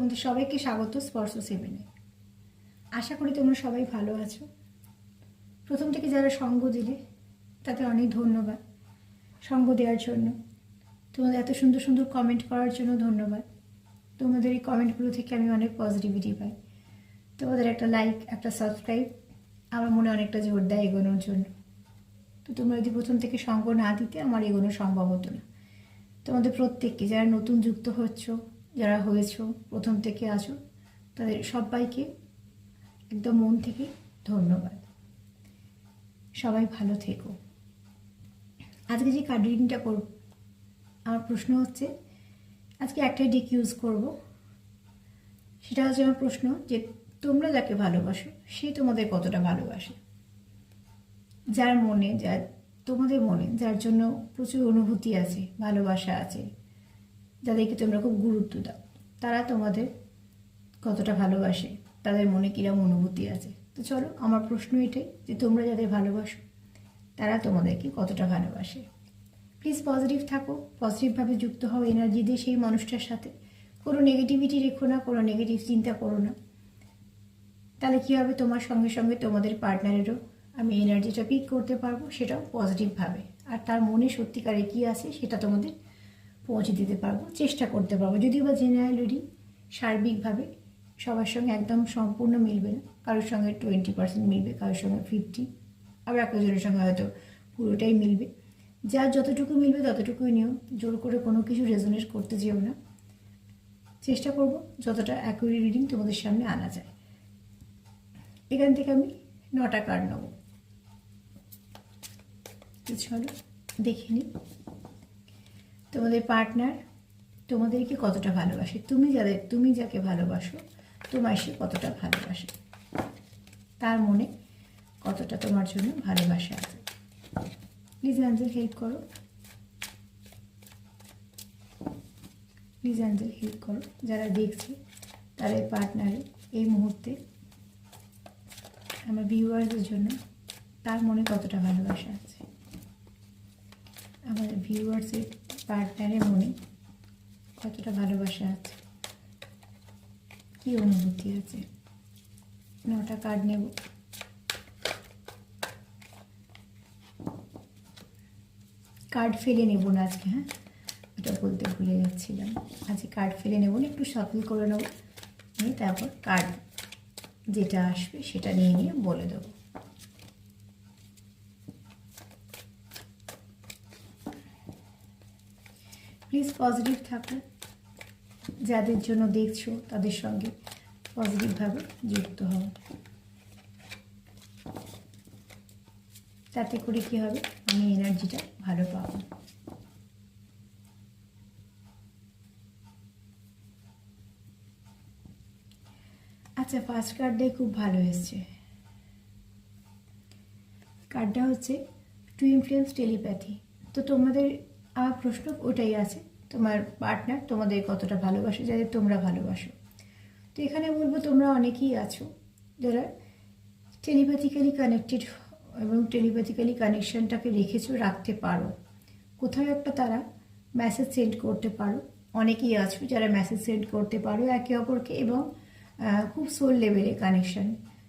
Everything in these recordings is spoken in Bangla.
তোমাদের সবাইকে স্বাগত স্পর্শ সেভেনে। আশা করি তোমরা সবাই ভালো আছো। প্রথম থেকে যারা সঙ্গ দিলে তাদের অনেক ধন্যবাদ, সঙ্গ দেওয়ার জন্য, তোমাদের এত সুন্দর সুন্দর কমেন্ট করার জন্য ধন্যবাদ। তোমাদের এই কমেন্টগুলো থেকে আমি অনেক পজিটিভিটি পাই। তোমাদের একটা লাইক, একটা সাবস্ক্রাইব আমার মনে অনেকটা জোর দেয় এগোনোর জন্য। তো তোমরা যদি প্রথম থেকে সঙ্গ না দিতে আমার এগোনো সম্ভব হতো না। তোমাদের প্রত্যেককে, যারা নতুন যুক্ত হচ্ছ, যারা হয়েছ, প্রথম থেকে আছো, তাদের সবাইকে একদম মন থেকে ধন্যবাদ। সবাই ভালো থেকো। আজকে যে কার্ড রিডিংটা করব, আমার প্রশ্ন হচ্ছে, আজকে একটাই ডেক ইউজ করব। সেটা হচ্ছে আমার প্রশ্ন যে তোমরা যাকে ভালোবাসো সে তোমাদের কতটা ভালোবাসে। যার মনে, যার তোমাদের মনে যার জন্য প্রচুর অনুভূতি আছে, ভালোবাসা আছে, যাদেরকে তোমরা খুব গুরুত্ব দাও, তারা তোমাদের কতটা ভালোবাসে, তাদের মনে কীরকম অনুভূতি আছে। তো চলো, আমার প্রশ্ন এটাই যে তোমরা যাদের ভালোবাসো তারা তোমাদেরকে কতটা ভালোবাসে। প্লিজ পজিটিভ থাকো, পজিটিভভাবে যুক্ত হও এনার্জি দিয়ে সেই মানুষটার সাথে। কোনো নেগেটিভিটি রেখো না, কোনো নেগেটিভ চিন্তা করো না। তাহলে কী হবে, তোমার সঙ্গে সঙ্গে তোমাদের পার্টনারেরও আমি এনার্জিটা পিক করতে পারবো, সেটাও পজিটিভভাবে। আর তার মনে সত্যিকারে কী আছে সেটা তোমাদের পৌঁছে দিতে পারবো, চেষ্টা করতে পারবো। যদিও বা জেনারেল রিডিং সার্বিকভাবে সবার সঙ্গে একদম সম্পূর্ণ মিলবে না, কারোর সঙ্গে 20% মিলবে, কারোর সঙ্গে 50, আবার একজনের সঙ্গে হয়তো পুরোটাই মিলবে। যার যতটুকু মিলবে ততটুকুই নিও, জোর করে কোনো কিছু রেজোনেট করতে যেও না। চেষ্টা করব যতটা অ্যাকুরেট রিডিং তোমাদের সামনে আনা যায়। এখান থেকে আমি 9টা কার্ড নেব। চলো দেখে নিই তোমাদের পার্টনার তোমাদেরকে কতটা ভালোবাসে, তুমি যাকে ভালোবাসো তোমার সে কতটা ভালোবাসে, তার মনে কতটা তোমার জন্য ভালোবাসা আছে। প্লিজ অ্যাঞ্জেল হেল্প করো, প্লিজ অ্যাঞ্জেল হেল্প করো। যারা দেখছে তারা এই পার্টনারে এই মুহূর্তে আমার ভিউয়ার্সদের জন্য তার মনে কতটা ভালোবাসা আছে, আমাদের ভিউয়ার্সের পার্টনারের মনে কতটা ভালোবাসা আছে, কী অনুভূতি আছে। 9টা কার্ড নেব। কার্ড ফেলে নেব না আজকে, হ্যাঁ এটা বলতে ভুলে যাচ্ছিলাম। আজকে কার্ড ফেলে নেব না, একটু সাফল করে নেব, নিয়ে তারপর কার্ড যেটা আসবে সেটা নিয়ে বলে দেবো। প্লিজ পজিটিভ থাকো, যাদের জন্য দেখছো তাদের সঙ্গে পজিটিভভাবে যুক্ত হও। তাতে করে কী হবে, আমি এনার্জিটা ভালো পাবো। আচ্ছা, ফার্স্ট কার্ডটাই খুব ভালো এসছে। কার্ডটা হচ্ছে টু ইনফ্লুয়েন্স টেলিপ্যাথি। তো তোমাদের আমার প্রশ্ন ওটাই আছে, তোমার পার্টনার তোমাদের কতটা ভালোবাসে, যাদের তোমরা ভালোবাসো। তো এখানে বলবো তোমরা অনেকেই আছো যারা টেলিপ্যাথিক্যালি কানেক্টেড এবং টেলিপ্যাথিক্যালি কানেকশনটাকে রাখতে পারো। কোথাও একটা তারা মেসেজ সেন্ড করতে পারো। অনেকেই আছো যারা মেসেজ সেন্ড করতে পারো একে অপরকে, এবং খুব সোল লেভেলে কানেকশন।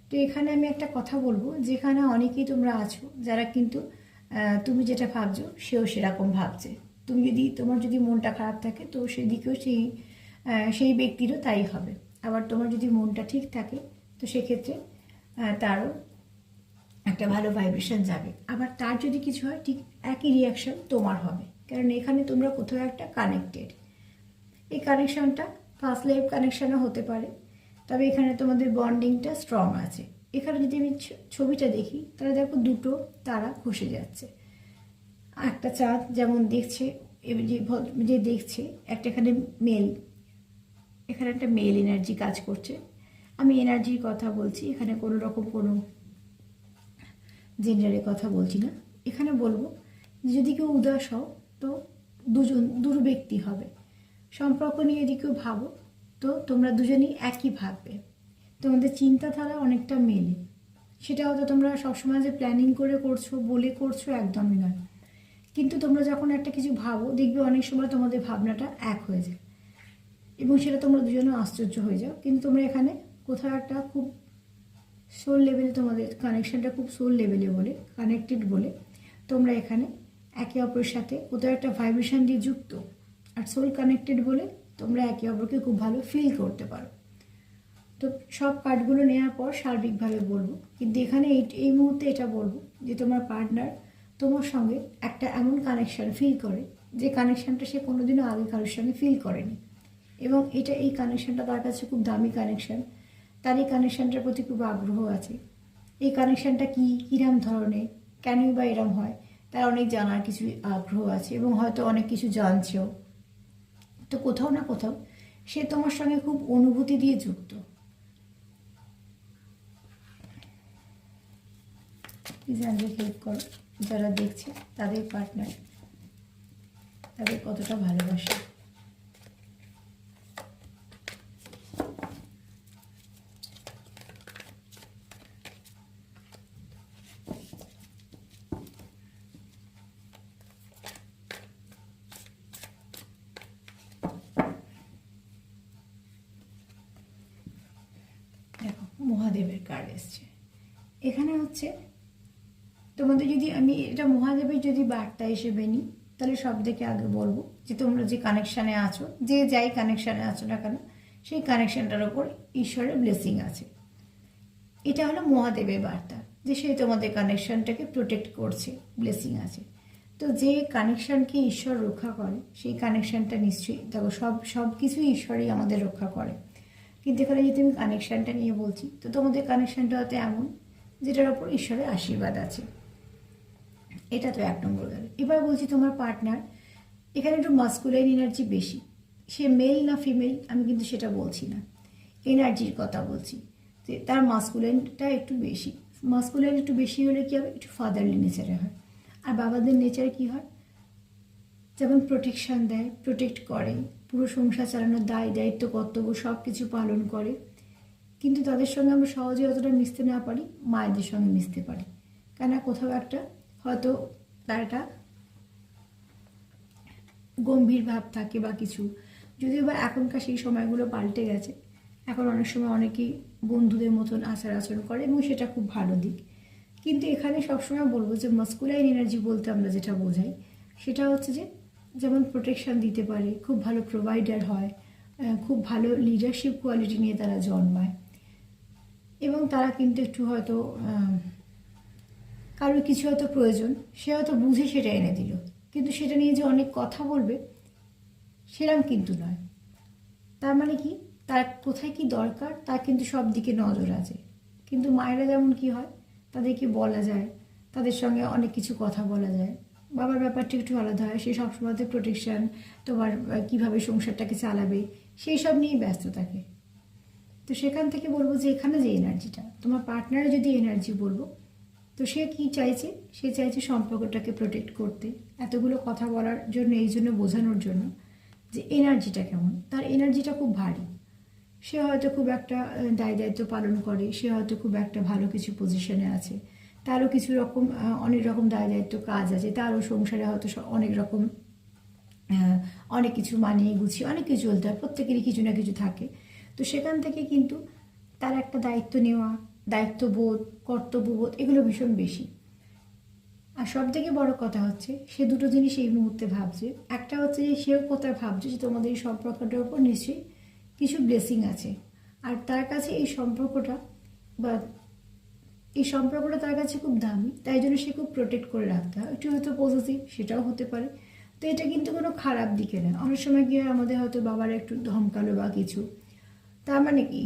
তো এখানে আমি একটা কথা বলবো, যেখানে অনেকেই তোমরা আছো যারা কিন্তু তুমি যেটা ভাবছো সেও সেরকম ভাবছে। তোমার যদি মনটা খারাপ থাকে তো সেদিকেও সেই ব্যক্তিরও তাই হবে। আবার তোমার যদি মনটা ঠিক থাকে তো সেক্ষেত্রে তারও একটা ভালো ভাইব্রেশন যাবে। আবার তার যদি কিছু হয় ঠিক একই রিয়াকশন তোমার হবে, কারণ এখানে তোমরা কোথাও একটা কানেক্টেড। এই কানেকশনটা ফার্স্ট লাইফ কানেকশনও হতে পারে, তবে এখানে তোমাদের বন্ডিংটা স্ট্রং আছে। এখানে যদি আমি ছবিটা দেখি তাহলে দেখো দুটো তারা খসে যাচ্ছে। একটা চাঁদ যেমন দেখছে, যে দেখছে একটা এখানে একটা মেল এনার্জি কাজ করছে। আমি এনার্জির কথা বলছি, এখানে কোনো রকম কোনো জেন্ডারের কথা বলছি না। এখানে বলবো যদি কেউ উদাস হও তো দুটো ব্যক্তি হবে। সম্পর্ক নিয়ে যদি কেউ ভাবো তো তোমরা দুজনেই একই ভাববে, তোমাদের চিন্তাধারা অনেকটা মেলে। সেটা হয়তো তোমরা সবসময় যে প্ল্যানিং করে করছো বলে করছো, একদমই নয়। কিন্তু তোমরা যখন একটা কিছু ভাবো দেখবে অনেক সময় তোমাদের ভাবনাটা এক হয়ে যায়। এবং সেটা তোমরা দুজনে আশ্চর্য হয়ে যাও, কিন্তু তোমরা এখানে কোথাও একটা খুব সোল লেভেলে, তোমাদের কানেকশানটা খুব সোল লেভেলে বলে, কানেক্টেড বলে তোমরা এখানে একে অপরের সাথে কোথাও একটা ভাইব্রেশন দিয়ে যুক্ত, আর সোল কানেক্টেড বলে তোমরা একে অপরকে খুব ভালো ফিল করতে পারো। তো সব কার্ডগুলো নেওয়ার পর সার্বিকভাবে বলবো, কিন্তু এখানে এই মুহূর্তে এটা বলবো যে তোমার পার্টনার তোমার সঙ্গে একটা এমন কানেকশান ফিল করে যে কানেকশানটা সে কোনোদিনও আগে কারোর সঙ্গে ফিল করেনি, এবং এই কানেকশানটা তার কাছে খুব দামি কানেকশান। তার এই কানেকশানটার প্রতি খুব আগ্রহ আছে। এই কানেকশানটা কীরম ধরনের, কেনই বা এরম হয়, তার অনেক জানার কিছু আগ্রহ আছে এবং হয়তো অনেক কিছু জানছেও। তো কোথাও না কোথাও সে তোমার সঙ্গে খুব অনুভূতি দিয়ে যুক্ত। প্লিজ আমাকে হেল্প করো, যারা দেখছে তাদের পার্টনার তাদের কতটা ভালোবাসে। দেখো মহাদেবের কার্ড এসছে এখানে। হচ্ছে তোমাদের, যদি আমি এটা মহাদেবের যদি বার্তা হিসেবে নিই, তাহলে সব থেকে আগে বলবো যে তোমরা যে কানেকশানে আছো, যে যাই কানেকশানে আছো না কেন, সেই কানেকশানটার ওপর ঈশ্বরের ব্লেসিং আছে। এটা হলো মহাদেবের বার্তা যে সে তোমাদের কানেকশানটাকে প্রোটেক্ট করছে, ব্লেসিং আছে। তো যে কানেকশানকে ঈশ্বর রক্ষা করে, সেই কানেকশানটা নিশ্চয়ই, দেখো সব কিছুই ঈশ্বরই আমাদের রক্ষা করে। কিন্তু এখানে যদি আমি কানেকশানটা নিয়ে বলছি, তো তোমাদের কানেকশানটা হয়তো এমন যেটার ওপর ঈশ্বরের আশীর্বাদ আছে। এটা তো এক নম্বর গেল। এবার বলছি তোমার পার্টনার, এখানে একটু মাস্কুলাইন এনার্জি বেশি। সে মেল না ফিমেল আমি কিন্তু সেটা বলছি না, এনার্জির কথা বলছি, যে তার মাস্কুলাইনটা একটু বেশি। মাস্কুলাইন একটু বেশি হলে কী হবে, একটু ফাদারলি নেচারে হয়। আর বাবাদের নেচারে কী হয়, যেমন প্রোটেকশান দেয়, প্রোটেক্ট করে, পুরো সংসার চালানোর দায়িত্ব কর্তব্য সব কিছু পালন করে। কিন্তু তাদের সঙ্গে আমরা সহজে অতটা মিশতে না পারি, মায়েদের সঙ্গে মিশতে পারি। কেন, কোথাও একটা হয়তো তার একটা গম্ভীর ভাব থাকে বা কিছু। যদিও বা এখনকার সেই সময়গুলো পাল্টে গেছে, এখন অনেক সময় অনেকেই বন্ধুদের মতন আচার আচরণ করে এবং সেটা খুব ভালো দিক। কিন্তু এখানে সবসময় বলবো যে মাস্কুলাইন এনার্জি বলতে আমরা যেটা বোঝাই, সেটা হচ্ছে যে যেমন প্রোটেকশান দিতে পারে, খুব ভালো প্রোভাইডার হয়, খুব ভালো লিডারশিপ কোয়ালিটি নিয়ে তারা জন্মায়, এবং তারা কিন্তু একটু হয়তো কারোর কিছু হয়তো প্রয়োজন, সে হয়তো বুঝে সেটা এনে দিল, কিন্তু সেটা নিয়ে যে অনেক কথা বলবে সেরম কিন্তু নয়। তার মানে কি, তার কোথায় কি দরকার তার কিন্তু সব দিকে নজর আছে। কিন্তু মায়েরা যেমন কি হয়, তাদেরকে বলা যায়, তাদের সঙ্গে অনেক কিছু কথা বলা যায়। বাবার ব্যাপারটা একটু আলাদা হয়, সে সবসময়তে প্রোটেকশান, তোমার কীভাবে সংসারটাকে চালাবে সেই সব নিয়েই ব্যস্ত থাকে। তো সেখান থেকে বলবো যে এখানে যে এনার্জিটা তোমার পার্টনারে, যদি এনার্জি বলবো, তো সে কী চাইছে, সে চাইছে সম্পর্কটাকে প্রোটেক্ট করতে, এতগুলো কথা বলার জন্য, এই জন্য বোঝানোর জন্য যে এনার্জিটা কেমন। তার এনার্জিটা খুব ভারী। সে হয়তো খুব একটা দায়িত্ব পালন করে, সে হয়তো খুব একটা ভালো কিছু পজিশনে আছে, তারও কিছু রকম অনেক রকম দায়িত্ব কাজ আছে, তারও সংসারে হয়তো অনেক রকম অনেক কিছু মানিয়ে গুছিয়ে অনেক কিছু চলতে হয়, প্রত্যেকেরই কিছু না কিছু থাকে। তো সেখান থেকে কিন্তু তার একটা দায়িত্ব নেওয়া, দায়িত্ববোধ, কর্তব্যবোধ এগুলো ভীষণ বেশি। আর সব থেকে বড় কথা হচ্ছে, সে দুটো জিনিস এই মুহূর্তে ভাবছে। একটা হচ্ছে যে সেও কোথায় ভাবছে যে তোমাদের এই সম্পর্কটার উপর নিশ্চয়ই কিছু ব্লেসিং আছে, আর তার কাছে এই সম্পর্কটা তার কাছে খুব দামি, তাই জন্য সে খুব প্রোটেক্ট করে রাখতে হয়। একটু হয়তো পজিটিভ, সেটাও হতে পারে। তো এটা কিন্তু কোনো খারাপ দিকে না। অনেক সময় কি হয়, আমাদের হয়তো বাবারা একটু ধমকালো বা কিছু, তার মানে কি,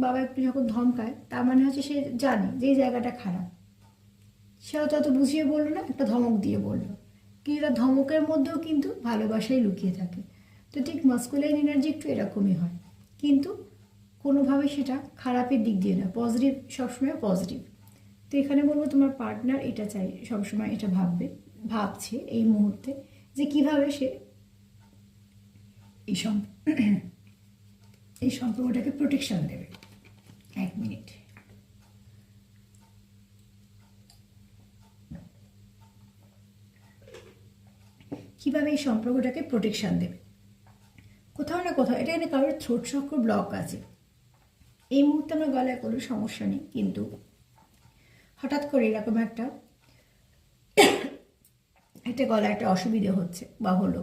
বাবা একটু যখন ধমকায় তার মানে হচ্ছে সে জানে যে এই জায়গাটা খারাপ, সে হয়তো অত বুঝিয়ে বললো না, একটা ধমক দিয়ে বললো, কিন্তু তার ধমকের মধ্যেও কিন্তু ভালোবাসাই লুকিয়ে থাকে। তো ঠিক মাস্কুলাইন এনার্জি একটু এরকমই হয়, কিন্তু কোনোভাবে সেটা খারাপের দিক দিয়ে না, পজিটিভ, সবসময় পজিটিভ। তো এখানে বলবো তোমার পার্টনার এটা চাই, সবসময় এটা ভাবছে এই মুহূর্তে যে কিভাবে সে এই সম্পর্কটাকে প্রোটেকশন দেবে। এক মিনিট। কিভাবে এই সম্পর্কটাকে প্রোটেকশন দেবে, কোথাও না কোথাও এটা এখানে কারোর থ্রোট চক্র ব্লক আছে। এই মুহূর্তে আমার গলায় কোনো সমস্যা নেই, কিন্তু হঠাৎ করে এরকম একটা গলায় একটা অসুবিধে হচ্ছে বা হলো।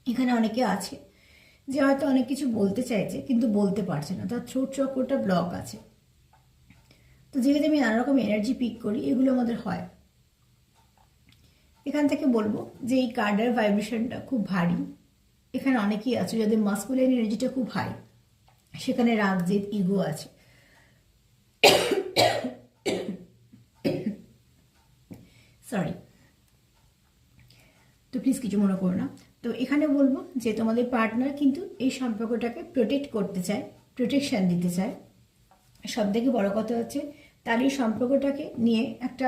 এখানে অনেকে আছে যে হয়তো অনেক কিছু বলতে চাইছে কিন্তু বলতে পারছে না, তার থ্রোট চক্রটা ব্লক আছে। তো যেহেতু আমি নানা রকম এনার্জি পিক করি, এগুলো আমাদের হয়। এখান থেকে বলবো যে এই কার্ডের ভাইব্রেশনটা খুব ভারী। এখানে অনেকেই আছে যাদের মাস্কুলাইন এনার্জিটা খুব হাই, সেখানে রাগ, জেদ, ইগো আছে। সরি, তো প্লিজ কিছু মনে করো না। তো এখানে বলবো যে তোমাদের পার্টনার কিন্তু এই সম্পর্কটাকে প্রোটেক্ট করতে চায়, প্রোটেকশন দিতে চায়। সব থেকে বড় কথা হচ্ছে তার এই সম্পর্কটাকে নিয়ে একটা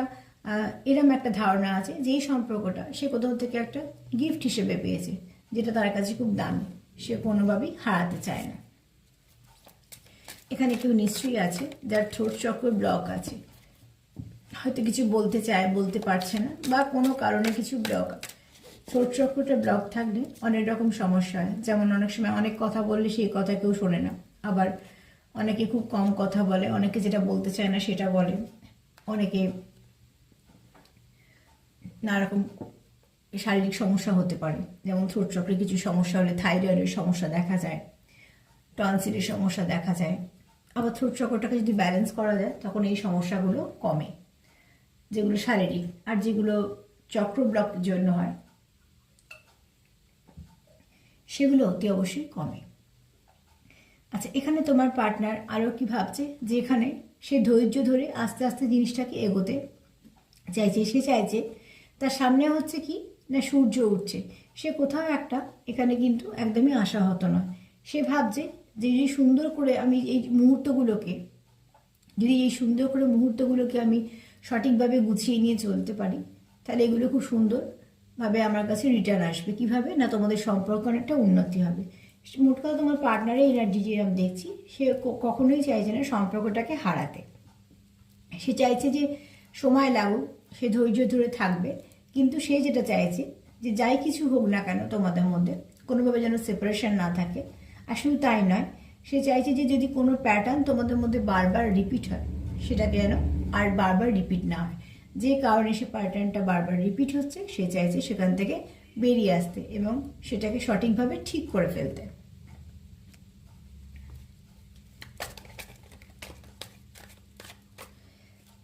এরম একটা ধারণা আছে যে এই সম্পর্কটা সে কোথাও থেকে একটা গিফট হিসেবে পেয়েছে, যেটা তার কাছে খুব দামি, সে কোনোভাবেই হারাতে চায় না। এখানে কেউ নিশ্চয়ই আছে যার থ্রোট চক্র ব্লক আছে, হয়তো কিছু বলতে চায়, বলতে পারছে না, বা কোনো কারণে কিছু ব্লক। থ্রোট চক্রটা ব্লক থাকলে অনেক রকম সমস্যা হয়। যেমন অনেক সময় অনেক কথা বললে সেই কথা কেউ শোনে না, আবার অনেকে খুব কম কথা বলে, অনেকে যেটা বলতে চায় না সেটা বলে, অনেকে নানা রকম শারীরিক সমস্যা হতে পারে। যেমন থ্রোট চক্রে কিছু সমস্যা হলে থাইরয়েডের সমস্যা দেখা যায়, টনসিলের সমস্যা দেখা যায়। আবার থ্রোট চক্রটাকে যদি ব্যালেন্স করা যায় তখন এই সমস্যাগুলো কমে, যেগুলো শারীরিক। আর যেগুলো চক্র ব্লকের জন্য হয় সেগুলো অতি অবশ্যই কমে। আচ্ছা, এখানে তোমার পার্টনার আরও কি ভাবছে যে এখানে সে ধৈর্য ধরে আস্তে আস্তে জিনিসটাকে এগোতে চাইছে। সে চাইছে তার সামনে হচ্ছে কি না সূর্য উঠছে, সে কোথাও একটা এখানে কিন্তু একদমই আশাহত নয়। সে ভাবছে যে যদি সুন্দর করে আমি এই মুহূর্তগুলোকে আমি সঠিকভাবে গুছিয়ে নিয়ে চলতে পারি, তাহলে এগুলো খুব সুন্দরভাবে আমার কাছে রিটার্ন আসবে। কিভাবে না, তোমাদের সম্পর্ক অনেকটা উন্নতি হবে। মোট কথা তোমার পার্টনারের এনার্জি যে আমি দেখছি, সে কখনোই চাইছে না সম্পর্কটাকে হারাতে। সে চাইছে যে সময় লাগুক, সে ধৈর্য ধরে থাকবে, কিন্তু সে যেটা চাইছে যে যাই কিছু হোক না কেন তোমাদের মধ্যে কোনোভাবে যেন সেপারেশন না থাকে। আর শুধু তাই নয়, সে চাইছে যে যদি কোনো প্যাটার্ন তোমাদের মধ্যে বারবার রিপিট হয়, সেটাকে যেন আর বারবার রিপিট না হয়। যে কারণে সে প্যাটার্নটা বারবার রিপিট হচ্ছে, সে চাইছে সেখান থেকে বেরিয়ে আসতে এবং সেটাকে সঠিকভাবে ঠিক করে ফেলতে।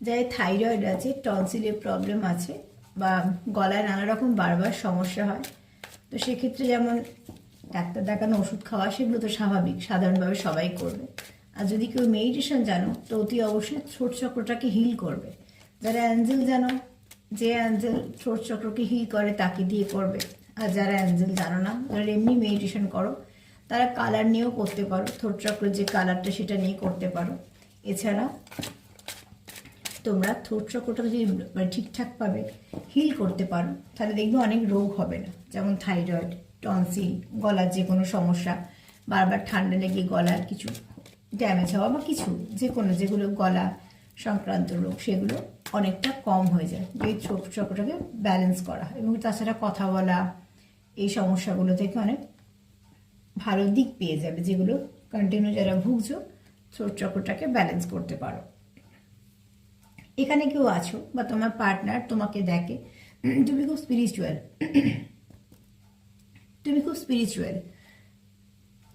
যাই থাইরয়েড আছে, টনসিলের প্রবলেম আছে, বা গলায় নানা রকম বারবার সমস্যা হয়, তো সেক্ষেত্রে যেমন ডাক্তার দেখানো, ওষুধ খাওয়া, সেগুলো তো স্বাভাবিক, সাধারণভাবে সবাই করবে। আর যদি কেউ মেডিটেশন জানো তো অতি অবশ্যই থ্রোট চক্রটাকে হিল করবে। যারা অ্যাঞ্জেল জানো, যে অ্যাঞ্জেল থ্রোট চক্রকে হিল করে তাকে দিয়ে করবে। আর যারা অ্যাঞ্জেল জানো না, যারা এমনি মেডিটেশন করো, তারা কালার নিয়েও করতে পারো, থ্রোট চক্রের যে কালারটা সেটা নিয়ে করতে পারো। এছাড়া তোমরা থ্রোট চক্রটাকে যদি ঠিকঠাকভাবে হিল করতে পারো, তাহলে দেখবে অনেক রোগ হবে না। যেমন থাইরয়েড, টনসিল, গলার যে কোনো সমস্যা, বারবার ঠান্ডা লেগে গলার কিছু ড্যামেজ হওয়া, বা কিছু যে কোনো যেগুলো গলা সংক্রান্ত রোগ, সেগুলো অনেকটা কম হয়ে যায় এই থ্রোট চক্রটাকে ব্যালেন্স করা। এবং তাছাড়া কথা বলা, এই সমস্যাগুলো থেকে অনেক ভালো দিক পেয়ে যাবে, যেগুলো কন্টিনিউ যারা ভুগছো থ্রোট চক্রটাকে ব্যালেন্স করতে পারো। এখানে কেউ আছো বা তোমার পার্টনার তোমাকে দেখে তুমি খুব স্পিরিচুয়াল,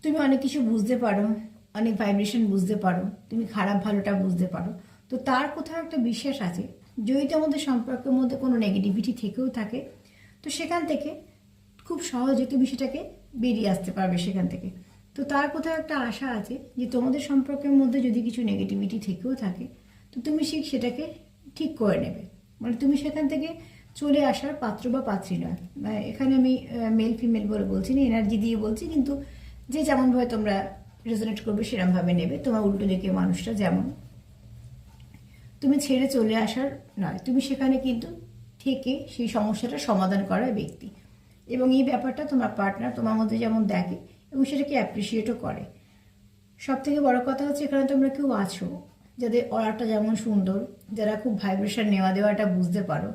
তুমি অনেক কিছু বুঝতে পারো, অনেক ভাইব্রেশন বুঝতে পারো, তুমি খারাপ ভালোটা বুঝতে পারো। তো তার কোথাও একটা বিশ্বাস আছে যদি তোমাদের সম্পর্কের মধ্যে কোনো নেগেটিভিটি থেকেও থাকে, তো সেখান থেকে খুব সহজে তুমি সেটাকে বেরিয়ে আসতে পারবে সেখান থেকে। তো তার কোথাও একটা আশা আছে যে তোমাদের সম্পর্কের মধ্যে যদি কিছু নেগেটিভিটি থেকেও থাকে, তো তুমি সেটাকে ঠিক করে নেবে। মানে তুমি সেখান থেকে চলে আসার পাত্র বা পাত্রী নয়। এখানে আমি মেল ফিমেল বলে বলছি না, এনার্জি দিয়ে বলছি, কিন্তু যে যেমনভাবে তোমরা রেজোনেট করবে সেরকমভাবে নেবে। তোমার উল্টো দিকে মানুষটা যেমন, তুমি ছেড়ে চলে আসার নয়, তুমি সেখানে কিন্তু থেকে সেই সমস্যাটা সমাধান করার ব্যক্তি। এবং এই ব্যাপারটা তোমার পার্টনার তোমার মধ্যে যেমন দেখে এবং সেটাকে অ্যাপ্রিসিয়েটও করে। সব থেকে বড় কথা হচ্ছে এখানে তোমরা কেউ আছো যাদের অরাটা যেমন সুন্দর, যারা খুব ভাইব্রেশন নেওয়া দেওয়াটা বুঝতে পারো,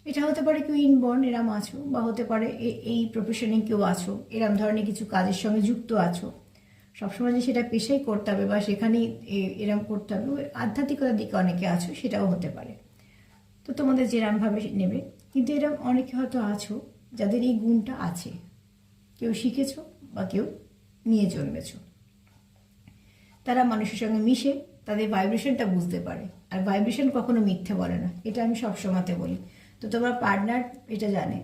এটা হতে পারে কেউ ইনবর্ন এরম আছো, বা হতে পারে এই প্রফেশনে কেউ আছো, এরম ধরনের কিছু কাজের সঙ্গে যুক্ত আছো। সবসময় যে সেটা পেশাই করতে হবে বা সেখানেই এরম করতে হবে, আধ্যাত্মিকতার দিকে অনেকে আছো, সেটাও হতে পারে। তো তোমাদের যেরমভাবে নেবে। কিন্তু এরম অনেকে হয়তো আছো যাদের এই গুণটা আছে, কেউ শিখেছো বা কেউ নিয়ে জন্মেছো। তারা মানুষের সঙ্গে মিশে তাদের ভাইব্রেশনটা বুঝতে পারে, আর ভাইব্রেশন কখনো মিথ্যে বলে না, এটা আমি সবসময়তে বলি। তো তোমার পার্টনার এটা জানে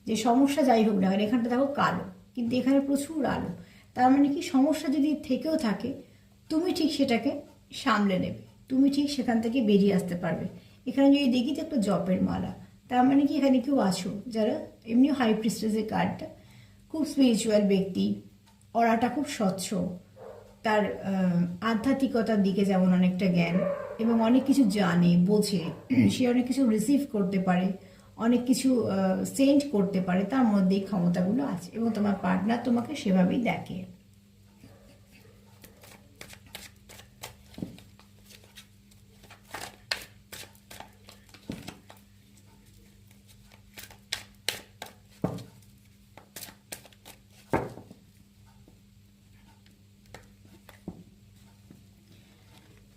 যে সমস্যা যাই হোক না, এখানটা দেখো কালো, কিন্তু এখানে প্রচুর আলো। তার মানে কি, সমস্যা যদি থেকেও থাকে, তুমি ঠিক সেটাকে সামলে নেবে, তুমি ঠিক সেখান থেকে বেরিয়ে আসতে পারবে। এখানে যদি দেখি তো একটা জপের মালা, তার মানে কি এখানে কেউ আছো যারা এমনি হাই প্রিস্টেসের কার্ডটা, খুব স্পিরিচুয়াল ব্যক্তি, অরাটা খুব স্বচ্ছ, তার আধ্যাত্মিকতার দিকে যেমন অনেকটা জ্ঞান এবং অনেক কিছু জানে বোঝে, সে অনেক কিছু রিসিভ করতে পারে, অনেক কিছু সেন্ড করতে পারে, তার মধ্যে এই ক্ষমতাগুলো আছে এবং তোমার পার্টনার তোমাকে সেভাবেই দেখে।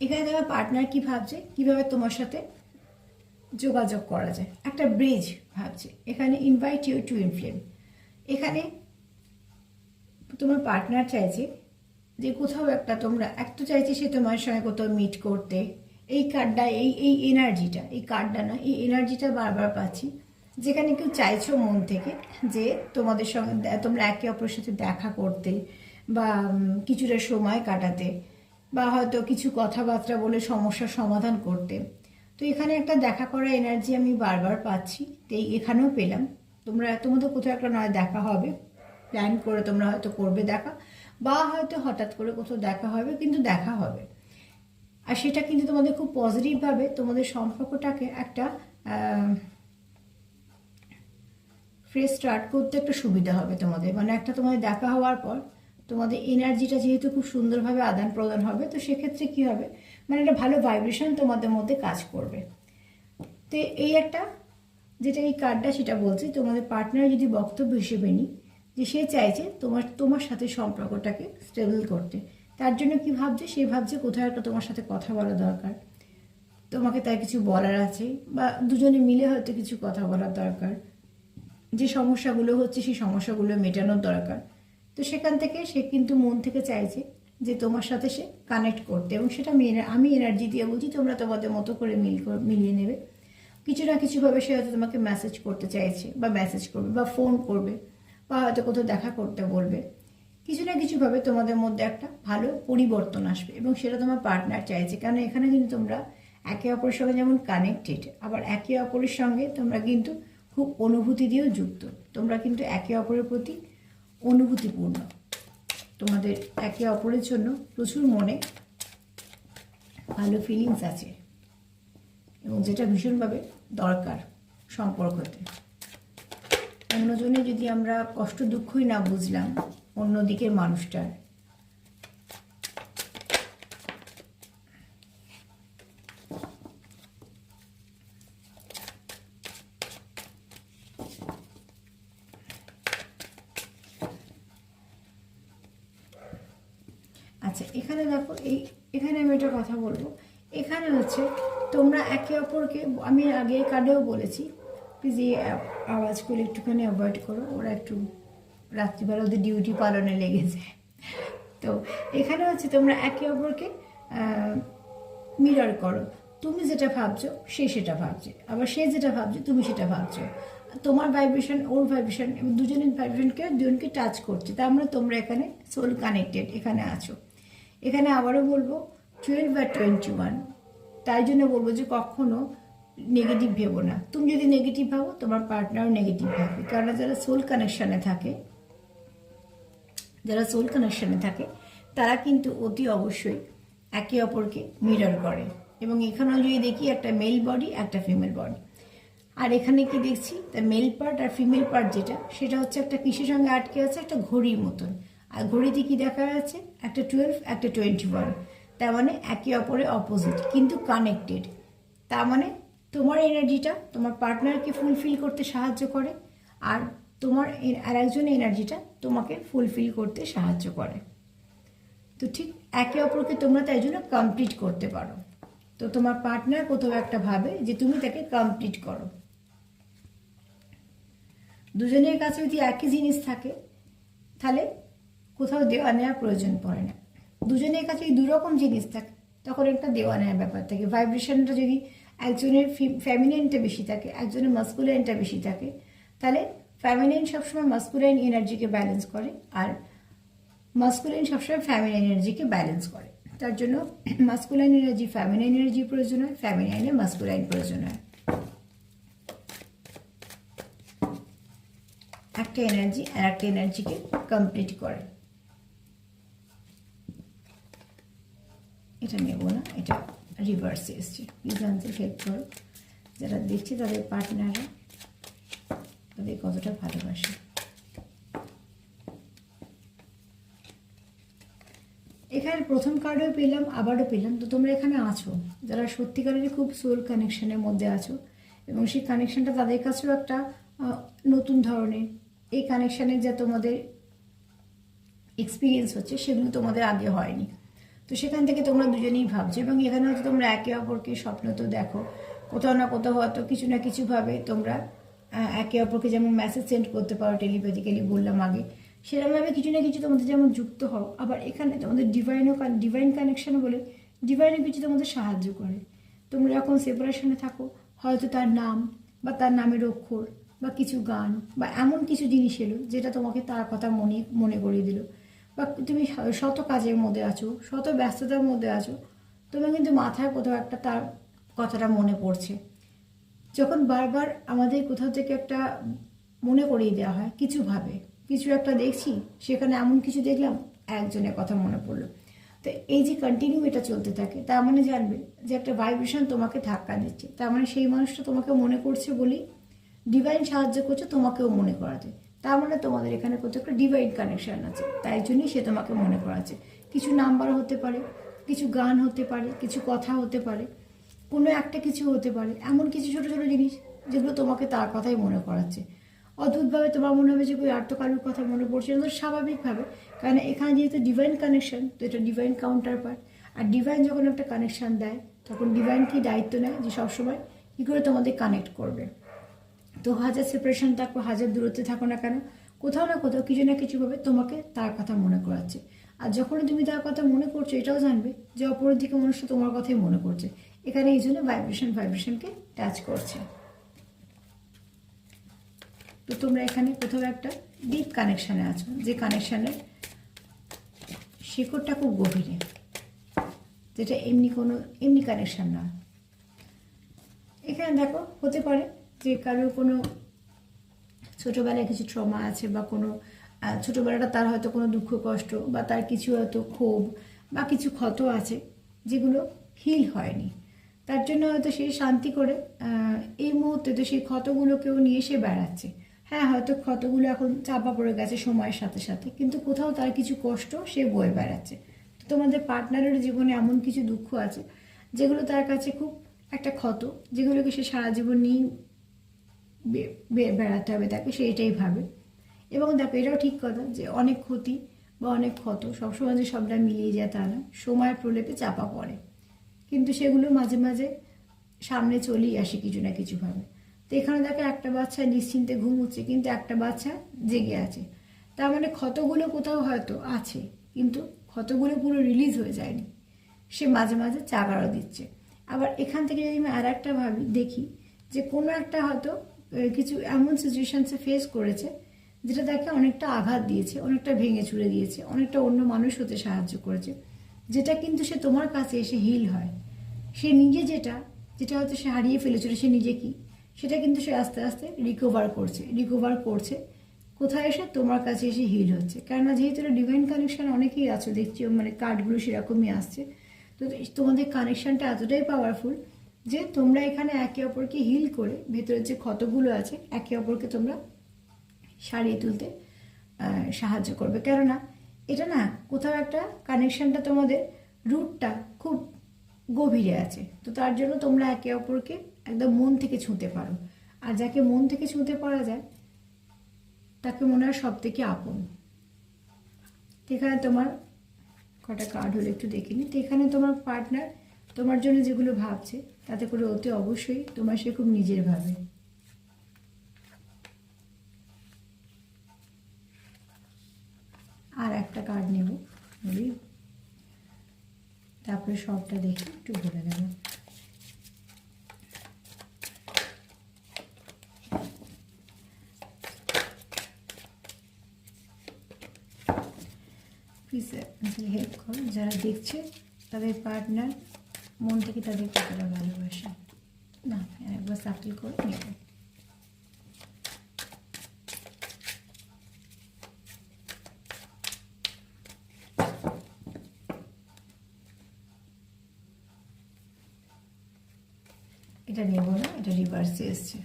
এখানে তোমার পার্টনার কি ভাবছে, কিভাবে তোমার সাথে যোগাযোগ করা যায়, একটা ব্রিজ ভাবছে। এখানে ইনভাইট ইউ টু ইনফ্লেম, এখানে তোমার পার্টনার চাইছে যে কোথাও একটা, তোমরা একটা চাইছে সে তোমার সঙ্গে কোথাও মিট করতে। এই কার্ডটা, এই এনার্জিটা, এই কার্ডটা না, এই এনার্জিটা বারবার পাচ্ছি, যেখানে কেউ চাইছো মন থেকে যে তোমাদের সঙ্গে তোমরা একে অপরের সাথে দেখা করতে, বা কিছুটা সময় কাটাতে, বা হয়তো কিছু কথাবার্তা বলে সমস্যার সমাধান করতে। তো এখানে একটা দেখা করা এনার্জি আমি বারবার পাচ্ছি, তো এখানেও পেলাম। তোমাদের কোথাও একটা নয় দেখা হবে, প্ল্যান করে তোমরা হয়তো করবে দেখা, বা হয়তো হঠাৎ করে কোথাও দেখা হবে, কিন্তু দেখা হবে। আর সেটা কিন্তু তোমাদের খুব পজিটিভভাবে তোমাদের সম্পর্কটাকে একটা ফ্রেশ স্টার্ট করতে একটা সুবিধা হবে তোমাদের। মানে একটা তোমাদের দেখা হওয়ার পর তোমাদের এনার্জিটা যেহেতু খুব সুন্দরভাবে আদান প্রদান হবে, তো সেক্ষেত্রে কি হবে, মানে একটা ভালো ভাইব্রেশন তোমাদের মধ্যে কাজ করবে। তো এই একটা, যেটা এই কার্ডটা সেটা বলছে, তোমাদের পার্টনার যদি বক্তব্য হিসেবে নিই, যে সে চাইছে তোমার সাথে সম্পর্কটাকে স্টেবল করতে। তার জন্য কি ভাবছে, সে ভাবছে কোথাও একটা তোমার সাথে কথা বলা দরকার, তোমাকে তার কিছু বলার আছে, বা দুজনে মিলে হয়তো কিছু কথা বলার দরকার, যে সমস্যাগুলো হচ্ছে সেই সমস্যাগুলো মেটানোর দরকার। তো সেখান থেকে সে কিন্তু মন থেকে চাইছে যে তোমার সাথে সে কানেক্ট করতে, এবং সেটা আমি এনার্জি দিয়ে বলছি, তোমরা তোমাদের মতো করে মিলিয়ে নেবে। কিছু না কিছুভাবে সে হয়তো তোমাকে মেসেজ করতে চাইছে, বা মেসেজ করবে, বা ফোন করবে, বা হয়তো কোথাও দেখা করতে বলবে। কিছু না কিছুভাবে তোমাদের মধ্যে একটা ভালো পরিবর্তন আসবে, এবং সেটা তোমার পার্টনার চাইছে। কারণ এখানে কিন্তু তোমরা একে অপরের সঙ্গে যেমন কানেক্টেড, আবার একে অপরের সঙ্গে তোমরা কিন্তু খুব অনুভূতি দিয়েও যুক্ত। তোমরা কিন্তু একে অপরের প্রতি অনুভূতিপূর্ণ, তোমাদের একে অপরের জন্য প্রচুর মনে ভালো ফিলিংস আছে, এবং যেটা ভীষণভাবে দরকার সম্পর্কতে। অন্যজনে যদি আমরা কষ্ট দুঃখই না বুঝলাম অন্যদিকের মানুষটার, আচ্ছা এখানে দেখো, এখানে আমি একটা কথা বলবো। এখানে হচ্ছে তোমরা একে অপরকে, আমি আগে কার্ডেও বলেছি, প্লিজ এই আওয়াজগুলো একটুখানি অ্যাভয়েড করো, ওরা একটু রাত্রিবেলা ওদের ডিউটি পালনে লেগেছে। তো এখানে হচ্ছে তোমরা একে অপরকে মিরর করো, তুমি যেটা ভাবছো সে সেটা ভাবছে, আবার সে যেটা ভাবছে তুমি সেটা ভাবছো। তোমার ভাইব্রেশন ওর ভাইব্রেশন, এবং দুজনের ভাইব্রেশনকে দুজনকে টাচ করছে, তার মানে তোমরা এখানে সোল কানেক্টেড এখানে আছো। এখানে আবারও বলবো 12 আর 21, তাই জন্য বলবো যে কখনো নেগেটিভ ভেবো না। তুমি যদি নেগেটিভ ভাবো, তোমার পার্টনারও নেগেটিভ ভাববে। কারণ যারা সোল কানেকশানে থাকে, তারা কিন্তু অতি অবশ্যই একে অপরকে মিরর করে। এবং এখানেও যদি দেখি একটা মেল বডি, একটা ফিমেল বডি, আর এখানে কি দেখছি, দ্য মেল পার্ট আর ফিমেল পার্ট যেটা, সেটা হচ্ছে একটা কিসের সঙ্গে আটকে আছে, একটা ঘড়ির মতন। আর ঘড়িতে কি দেখা যাচ্ছে, একটা 12, একটা 21। তার মানে একে অপরের অপোজিট কিন্তু কানেক্টেড। তার মানে তোমার এনার্জিটা তোমার পার্টনারকে ফুলফিল করতে সাহায্য করে, আর তোমার আর একজনের এনার্জিটা তোমাকে ফুলফিল করতে সাহায্য করে। তো ঠিক একে অপরকে তোমরা তাই জন্য কমপ্লিট করতে পারো। তো তোমার পার্টনার কোথাও একটা ভাবে যে তুমি তাকে কমপ্লিট করো। দুজনের কাছে যদি একই জিনিস থাকে তাহলে কোথাও দেওয়া নেওয়ার প্রয়োজন পড়ে না। দুজনের কাছে যদি দুরকম জিনিস থাকে তখন একটা দেওয়া নেওয়ার ব্যাপার থাকে। ভাইব্রেশনটা যদি একজনের ফ্যামিলিনটা বেশি থাকে, একজনের মাস্কুলাইনটা বেশি থাকে, তাহলে ফ্যামিলিন সবসময় মাস্কুলাইন এনার্জিকে ব্যালেন্স করে, আর মাস্কুলাইন সবসময় ফ্যামিলিন এনার্জিকে ব্যালেন্স করে। তার জন্য মাস্কুলাইন এনার্জি ফ্যামিলিন এনার্জি প্রয়োজন হয়, ফ্যামিলিনের মাস্কুলাইন প্রয়োজন হয়। একটা এনার্জি আর একটা এনার্জিকে কমপ্লিট করে। এটা নেব না, এটা রিভার্সে এসছে। প্লিজ আনসার হেল্প করো। যারা দেখছে তাদের পার্টনাররা তাদের কতটা ভালোবাসে। এখানে প্রথম কার্ডও পেলাম, আবারও পেলাম। তো তোমরা এখানে আছো যারা সত্যিকারেরই খুব সোল কানেকশনের মধ্যে আছো, এবং সেই কানেকশনটা তাদের কাছেও একটা নতুন ধরনের। এই কানেকশানের যা তোমাদের এক্সপিরিয়েন্স হচ্ছে সেগুলো তোমাদের আগে হয়নি। তো সেখান থেকে তোমরা দুজনেই ভাবছো, এবং এখানে হয়তো তোমরা একে অপরকে স্বপ্ন তো দেখো, কোথাও না কোথাও হয়তো কিছু না কিছুভাবে তোমরা একে অপরকে যেমন মেসেজ সেন্ড করতে পারো টেলিপ্যাথিক্যালি, বললাম আগে, সেরকমভাবে কিছু না কিছু তোমাদের যেমন যুক্ত হও। আবার এখানে তোমাদের ডিভাইন কানেকশন বলে ডিভাইনও কিছু তোমাদের সাহায্য করে। তোমরা যখন সেপারেশনে থাকো হয়তো তার নাম বা তার নামের অক্ষর বা কিছু গান বা এমন কিছু জিনিস এলো যেটা তোমাকে তার কথা মনে করিয়ে দিল, বা তুমি শত কাজের মধ্যে আছো, শত ব্যস্ততার মধ্যে আছো, তোমার কিন্তু মাথায় কোথাও একটা তার কথাটা মনে পড়ছে। যখন বারবার আমাদের কোথাও থেকে একটা মনে করিয়ে দেওয়া হয় কিছুভাবে, কিছু একটা দেখছি সেখানে এমন কিছু দেখলাম, একজনের কথা মনে পড়লো, তো এই যে কন্টিনিউ এটা চলতে থাকে, তার মানে জানবে যে একটা ভাইব্রেশন তোমাকে ধাক্কা দিচ্ছে। তার মানে সেই মানুষটা তোমাকে মনে করছে বলেই ডিভাইন সাহায্য করছে তোমাকেও মনে করাতে। তার মানে তোমাদের এখানে কোথাও একটা ডিভাইন কানেকশন আছে, তাই জন্যই সে তোমাকে মনে করাচ্ছে। কিছু নাম্বার হতে পারে, কিছু গান হতে পারে, কিছু কথা হতে পারে, কোনো একটা কিছু হতে পারে, এমন কিছু ছোটো ছোটো জিনিস যেগুলো তোমাকে তার কথাই মনে করাচ্ছে। অদ্ভুতভাবে তোমার মনে হবে যে কই আর তো কারোর কথা মনে পড়ছে না, তো স্বাভাবিকভাবে, কারণ এখানে যেহেতু ডিভাইন কানেকশন, তো এটা ডিভাইন কাউন্টার পার্ট। আর ডিভাইন যখন একটা কানেকশান দেয় তখন ডিভাইন কি দায়িত্ব নেয় যে সবসময় কী করে তোমাদের কানেক্ট করবে। তো হাজার সেপারেশন থাকো, হাজার দূরত্বে থাকো না কেন, কোথাও না কোথাও কিছু না কিছুভাবে তোমাকে তার কথা মনে করাচ্ছে। আর যখনই তুমি তার কথা মনে করছো এটাও জানবে যে অপরের দিকে মানুষটা তোমার কথাই মনে করছে। এখানে এই জন্য ভাইব্রেশনকে টাচ করছে। তো তোমরা এখানে কোথাও একটা ডিপ কানেকশানে আছো, যে কানেকশানের শিকড়টা খুব গভীরে, যেটা এমনি কানেকশান না। এখানে দেখো হতে পারে যে কারোর কোনো ছোটোবেলায় কিছু ট্রমা আছে, বা কোনো ছোটোবেলাটা তার হয়তো কোনো দুঃখ কষ্ট, বা তার কিছু হয়তো ক্ষোভ বা কিছু ক্ষত আছে যেগুলো হিল হয়নি। তার জন্য হয়তো সে শান্তি করে এই মুহূর্তে তো সেই ক্ষতগুলোকেও নিয়ে সে বেড়াচ্ছে। হ্যাঁ, হয়তো ক্ষতগুলো এখন চাপা পড়ে গেছে সময়ের সাথে সাথে, কিন্তু কোথাও তার কিছু কষ্ট সে বয়ে বেড়াচ্ছে। তো তোমাদের পার্টনারের জীবনে এমন কিছু দুঃখ আছে যেগুলো তার কাছে খুব একটা ক্ষত, যেগুলোকে সে সারা জীবন নিয়েই বেড়াতে হবে তাকে, সেইটাই ভাবে। এবং দেখো এটাও ঠিক কথা যে অনেক ক্ষতি বা অনেক ক্ষত সবসময় যে সবটা মিলিয়ে যায় তা না, সময়ের প্রলেপে চাপা পড়ে, কিন্তু সেগুলো মাঝে মাঝে সামনে চলেই আসে কিছু না কিছুভাবে। তো এখানে দেখো একটা বাচ্চা নিশ্চিন্তে ঘুমোচ্ছে, কিন্তু একটা বাচ্চা জেগে আছে। তার মানে ক্ষতগুলো কোথাও হয়তো আছে, কিন্তু ক্ষতগুলো পুরো রিলিজ হয়ে যায়নি, সে মাঝে মাঝে চাগাড়ও দিচ্ছে। আবার এখান থেকে যদি আমি আর একটা দেখি যে কোনো একটা হয়তো কিছু এমন সিচুয়েশনসে ফেস করেছে যেটা তাকে অনেকটা আঘাত দিয়েছে, অনেকটা ভেঙে চুরে দিয়েছে, অনেকটা অন্য মানুষ হতে সাহায্য করেছে, যেটা কিন্তু সে তোমার কাছে এসে হিল হয়। সে নিজে যেটা হয়তো সে হারিয়ে ফেলেছিল, সে নিজে কি সেটা কিন্তু সে আস্তে আস্তে রিকভার করছে কোথায় এসে তোমার কাছে এসে হিল হচ্ছে। কেননা যেহেতু ডিভাইন কানেকশন অনেকেই আছে দেখছি, মানে কার্ডগুলো সেরকমই আসছে। তো তোমাদের কানেকশনটা এতটাই পাওয়ারফুল যে তোমরা এখানে একে অপরকে হিল করে ভেতরের যে ক্ষতগুলো আছে একে অপরকে তোমরা সারিয়ে তুলতে সাহায্য করবে। কেননা এটা না কোথাও একটা কানেকশনটা তোমাদের রুটটা খুব গভীরে আছে। তো তার জন্য তোমরা একে অপরকে একদম মন থেকে ছুঁতে পারো, আর যাকে মন থেকে ছুঁতে পারা যায় তাকে মনে হয় সব থেকে আপন। তো এখানে তোমার কটা কার্ড হলো একটু দেখে নি। তো এখানে তোমার পার্টনার তোমার জন্য যেগুলো ভাবছে তাতে করে অতি অবশ্যই তোমার সে খুব নিজের ভাবে। আর একটা কার্ড নেব, তারপরে সবটা দেখে একটু বলে দেবো। প্লিজ হেল্প করো, যারা দেখছে তাদের পার্টনার মন থেকে তাদের কতটা ভালোবাসে। না একবার সার্কেল করে নেব। এটা নেব না, এটা রিভার্সে এসছে।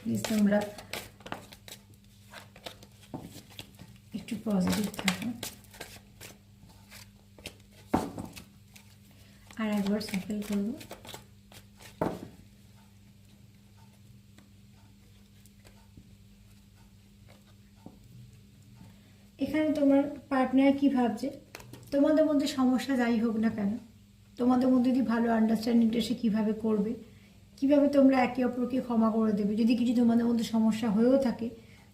প্লিজ তোমরা একটু পজিটিভ থাকো। আর একবার সার্কেল করবো। এখানে তোমার পার্টনার কি ভাবছে, তোমাদের মধ্যে সমস্যা যাই হোক না কেন, তোমাদের মধ্যে যদি ভালো আন্ডারস্ট্যান্ডিংটা সে কীভাবে করবে, কীভাবে তোমরা একে অপরকে ক্ষমা করে দেবে। যদি কিছু তোমাদের মধ্যে সমস্যা হয়েও থাকে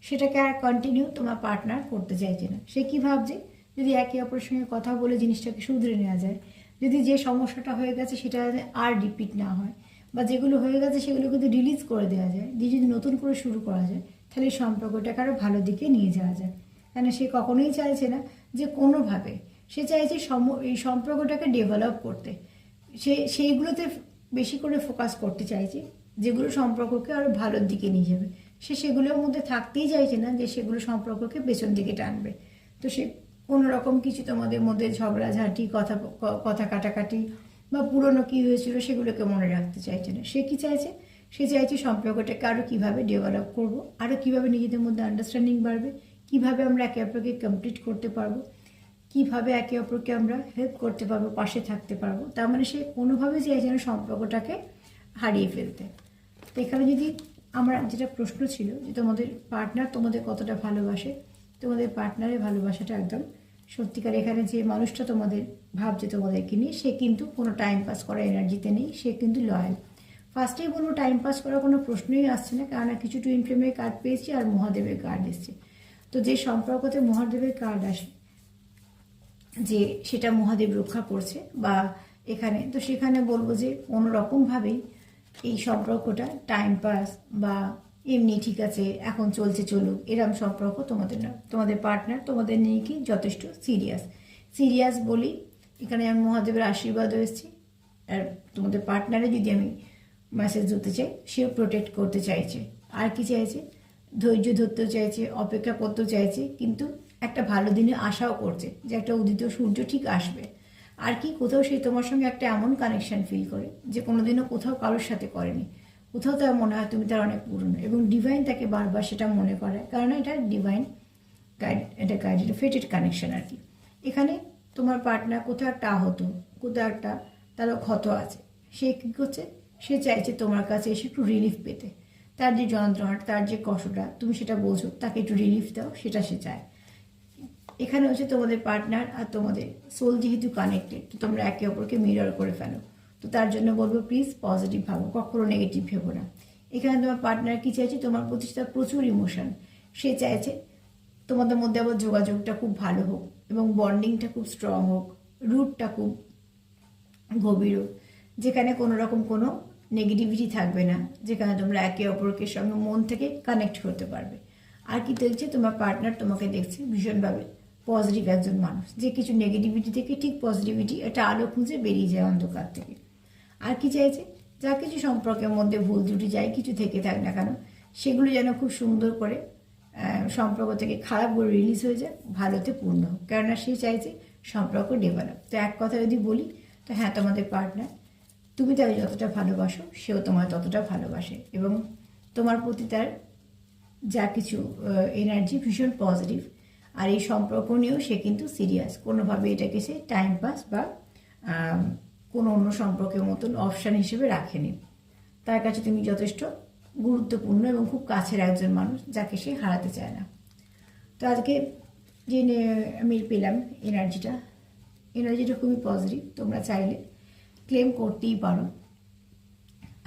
সেটাকে আর কন্টিনিউ তোমার পার্টনার করতে চাইছে না। সে কী ভাবছে, যদি একে অপরের সঙ্গে কথা বলে জিনিসটাকে শুধরে নেওয়া যায়, যদি যে সমস্যাটা হয়ে গেছে সেটা আর রিপিট না হয়, বা যেগুলো হয়ে গেছে সেগুলো কিন্তু রিলিজ করে দেওয়া যায়, দিয়ে যদি নতুন করে শুরু করা যায় তাহলে সম্পর্কটাকে আরও ভালো দিকে নিয়ে যাওয়া যায়। কেন সে কখনোই চাইছে না যে কোনোভাবে, সে চাইছে এই সম্পর্কটাকে ডেভেলপ করতে। সেইগুলোতে বেশি করে ফোকাস করতে চাইছে, যেগুলো সম্পর্ককে আরও ভালোর দিকে নিয়ে যাবে। সে সেগুলোর মধ্যে থাকতেই চাইছে না যে সেগুলো সম্পর্ককে পেছন দিকে টানবে। তো সে কোনো রকম কিছু তোমাদের মধ্যে ঝগড়াঝাঁটি, কথা কাটাকাটি বা পুরনো কী হয়েছিল সেগুলোকে মনে রাখতে চাইছে না। সে কী চাইছে, সে চাইছে সম্পর্কটাকে আরও কীভাবে ডেভেলপ করবো, আরও কীভাবে নিজেদের মধ্যে আন্ডারস্ট্যান্ডিং বাড়বে, কীভাবে আমরা একে অপরকে কমপ্লিট করতে পারবো, কীভাবে একে অপরকে আমরা হেল্প করতে পারবো, পাশে থাকতে পারবো। তার মানে সে কোনোভাবে চাইছে না সম্পর্কটাকে হারিয়ে ফেলতে। তো এখানে যদি আমার যেটা প্রশ্ন ছিল যে তোমাদের পার্টনার তোমাদের কতটা ভালোবাসে, তোমাদের পার্টনারের ভালোবাসাটা একদম সত্যিকার। এখানে যে মানুষটা তোমাদের ভাবছে তোমাদেরকে নিয়ে, সে কিন্তু কোনো টাইম পাস করা এনার্জিতে নেই, সে কিন্তু লয়াল। ফার্স্টেই বলবো টাইম পাস করার কোনো প্রশ্নই আসছে না, কেননা কিছু টুইন ফ্লেমের কার্ড পেয়েছি আর মহাদেবের কার্ড এসছে। তো যে সম্পর্কতে মহাদেবের কার্ড আসে, যে সেটা মহাদেব রক্ষা করছে বা এখানে, তো সেখানে বলবো যে কোনো রকমভাবেই এই সম্পর্কটা টাইম পাস বা এমনি ঠিক আছে এখন চলছে চলুক এরম সম্পর্ক তোমাদের না। তোমাদের পার্টনার তোমাদের নিয়ে কি যথেষ্ট সিরিয়াস বলি। এখানে আমি মহাদেবের আশীর্বাদও এসেছি। আর তোমাদের পার্টনারে যদি আমি মেসেজ দিতে চাই, সেও প্রোটেক্ট করতে চাইছে। আর কি চাইছে, ধৈর্য ধরতেও চাইছে, অপেক্ষা করতেও চাইছে, কিন্তু একটা ভালো দিনে আশাও করছে যে একটা উদিত সূর্য ঠিক আসবে। আর কি কোথাও সে তোমার সঙ্গে একটা এমন কানেকশন ফিল করে যে কোনোদিনও কোথাও কারোর সাথে করেনি। কোথাও তার মনে হয় তুমি তার অনেক পুরনো, এবং ডিভাইন তাকে বারবার সেটা মনে করায়, কারণ এটা ডিভাইন গাইড, এটা গাইডেড ফেটেড কানেকশন আর কি। এখানে তোমার পার্টনার কোথাও একটা আহত, কোথাও একটা তারও ক্ষত আছে, সে কী করছে, সে চাইছে তোমার কাছে এসে একটু রিলিফ পেতে। তার যে যন্ত্রণাটা, তার যে কষ্টটা, তুমি সেটা বোঝো, তাকে একটু রিলিফ দাও, সেটা সে চায়। এখানে হচ্ছে তোমাদের পার্টনার আর তোমাদের সোল যেহেতু কানেক্টেড, তো তোমরা একে অপরকে মিরর করে ফেলো। তো তার জন্য বলবো প্লিজ পজিটিভ ভাবো, কখনো নেগেটিভ ভেবো না। এখানে তোমার পার্টনার কী চাইছে, তোমার প্রতি তার প্রচুর ইমোশন, সে চাইছে তোমাদের মধ্যে আবার যোগাযোগটা খুব ভালো হোক এবং বন্ডিংটা খুব স্ট্রং হোক, রুটটা খুব গভীর হোক, যেখানে কোনো রকম কোনো নেগেটিভিটি থাকবে না, যেখানে তোমরা একে অপরকে সঙ্গে মন থেকে কানেক্ট করতে পারবে। আর কি দেখছে, তোমার পার্টনার তোমাকে দেখছে ভীষণভাবে পজিটিভ একজন মানুষ, যে কিছু নেগেটিভিটি থেকে ঠিক পজিটিভিটি, একটা আলো খুঁজে বেরিয়ে যায় অন্ধকার থেকে। আর কি চাইছে, যা কিছু সম্পর্কের মধ্যে ভুল ত্রুটি যাই কিছু থেকে থাক না কেন, সেগুলো যেন খুব সুন্দর করে সম্পর্ক থেকে খারাপগুলো রিলিজ হয়ে যায়, ভালোতে পূর্ণ হোক। কেননা সে চাইছে সম্পর্ক ডেভেলপ। তো এক কথা যদি বলি, তো হ্যাঁ, তোমাদের পার্টনার, তুমি তাকে যতটা ভালোবাসো সেও তোমার ততটা ভালোবাসে, এবং তোমার প্রতি তার যা কিছু এনার্জি ভীষণ পজিটিভ। আর এই সম্পর্ক নিয়েও সে কিন্তু সিরিয়াস, কোনোভাবে এটাকে সে টাইম পাস বা কোনো অন্য সম্পর্কের মতন অপশান হিসেবে রাখেনি। তার কাছে তুমি যথেষ্ট গুরুত্বপূর্ণ এবং খুব কাছের একজন মানুষ, যাকে সে হারাতে চায় না। তো আজকে যে আমি পেলাম এনার্জিটা খুবই পজিটিভ, তোমরা চাইলে ক্লেম করতেই পারো।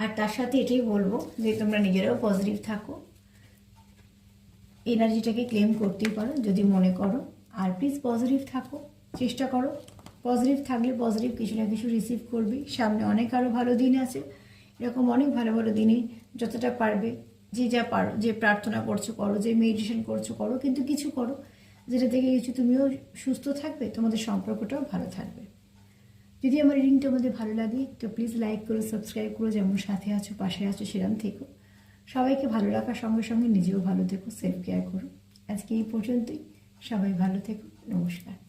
আর তার সাথে এটাই বলবো যে তোমরা নিজেরাও পজিটিভ থাকো, এনার্জিটাকে ক্লেম করতেই পারো যদি মনে করো। আর প্লিজ পজিটিভ থাকো, চেষ্টা করো। পজিটিভ থাকলে পজিটিভ কিছু না কিছু রিসিভ করবে। সামনে অনেক আরও ভালো দিন আছে, এরকম অনেক ভালো ভালো দিনে যতটা পারবে যে যা পারো, যে প্রার্থনা করছো করো, যে মেডিটেশন করছো করো, কিন্তু কিছু করো যেটা থেকে কিছু তুমিও সুস্থ থাকবে, তোমাদের সম্পর্কটাও ভালো থাকবে। যদি আমার রিডিং তোমাদের ভালো লাগে তো প্লিজ লাইক করো, সাবস্ক্রাইব করো, যেমন সাথে আছো পাশে আছো সেরকম থেকো। সবাইকে ভালো রাখার সঙ্গে সঙ্গে নিজেও ভালো থেকো, সেলফ কেয়ার করো। আজকে এই পর্যন্তই, সবাই ভালো থেকো, নমস্কার।